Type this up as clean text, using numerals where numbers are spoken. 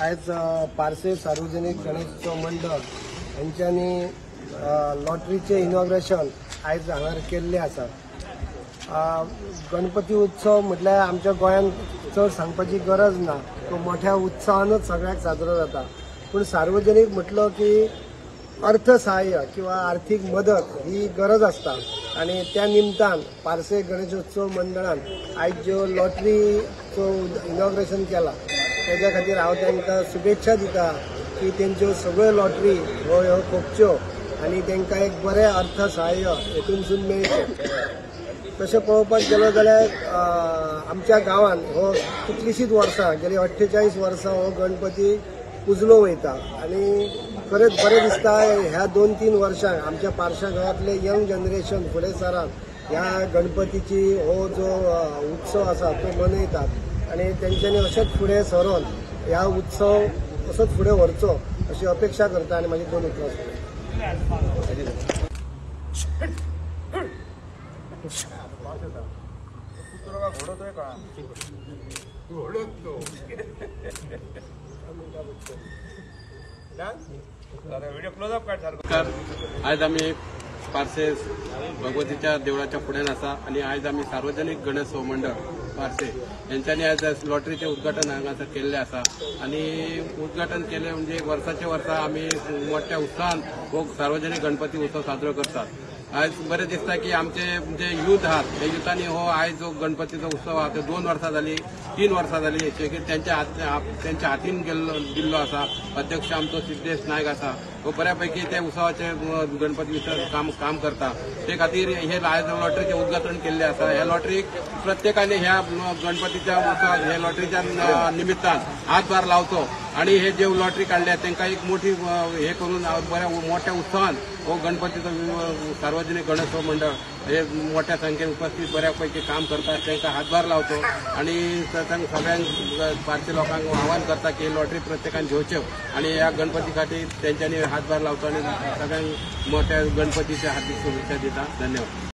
आज पारसे सार्वजनिक गणेशोत्सव मंडळ यांच्यानी लॉटरीचे इनॉग्रेशन आज हांगार केल्ले आसा। गणपती उत्सव म्हटल्यार आमच्या गोंयांत चड सांगपाची गरज ना, तो मोठ्या उत्साहानूच सगळ्याक साजरो जाता। पूण सार्वजनिक म्हटलो की अर्थसहाय्य किंवा आर्थिक मदत ही गरज असता आणि त्या निमतान पारसे गणेशोत्सव मंडळान आज जो लॉटरीचो इनॉग्रेशन केला त्याच्या खातीर हांव तांकां शुभेच्छा दिता की तेंच्यो सगळ्यो लॉटरी ह्यो खपच्यो आनी तांकां एक बरें अर्थसहाय्य हेतूनसून मेळचें। तशें पळोवपाक गेलो जाल्यार आमच्या गांवांत हो कितलीशींच वर्सां गेली 48 वर्सां हो गणपती पुजलो वयता आणि खरेंच बरें दिसता ह्या 2-3 वर्सांक आमच्या पारशा गांवांतले यंग जनरेशन फुडें सरान ह्या गणपतीची हो जो उत्सव आसा तो मनयतात आणि तेंच्यांनी अशेंच फुडें सरून ह्या उत्सव असोच फुडें व्हरचो अशी अपेक्षा करता आनी म्हाजी 2 उतरां आज आम्ही पारसे भगवतीच्या देवळाच्या फुड्यान आसा आणि आज आम्ही सार्वजनिक गणेशोत्सव मंडळ पारसे यांच्यानी आज लॉटरीचे उद्घाटन हांगासर केल्ले आसा आणि उद्घाटन केले म्हणजे वर्साचे वर्सा आम्ही मोठ्या उत्साहान हो सार्वजनिक गणपती उत्सव साजरो करतात। आज बरें दिसता की आमचे जे यूथ आहात त्या युथांनी हो आज जो गणपतीचो उत्सव आहा तो 2 वर्सां जाली 3 वर्सां जाली त्यांच्या हातीन दिल्लो आसा। अध्यक्ष आमचो सिद्धेश नायक आसा हो बऱ्यापैकी त्या उत्सवाचे गणपती काम करता। ते खातीर हे आज लॉटरीचे उद्घाटन केल्ले आसा। ह्या लॉटरीक प्रत्येकाने ह्या गणपतीच्या उत्सवाक ह्या लॉटरीच्या निमित्तान हातभार लावचो आणि हे जे लॉटरी काढल्या तांकां एक मोठी हे करून बऱ्या मोठ्या उत्सवान हो गणपतीचो सार्वजनिक गणेशोत्सव मंडळ हे मोठ्या संख्येन उपस्थित बऱ्यापैकी काम करतात तांकां हातभार लावचो आणि सगळ्यांक पारसे लोकांक आवाहन करता की लॉटरी प्रत्येकान घेवच्यो आणि ह्या गणपती खातीर तेंच्यांनी हातभार लावचो आणि सगळ्यांक मोठ्या गणपतीच्या हार्दिक शुभेच्छा दिता। धन्यवाद।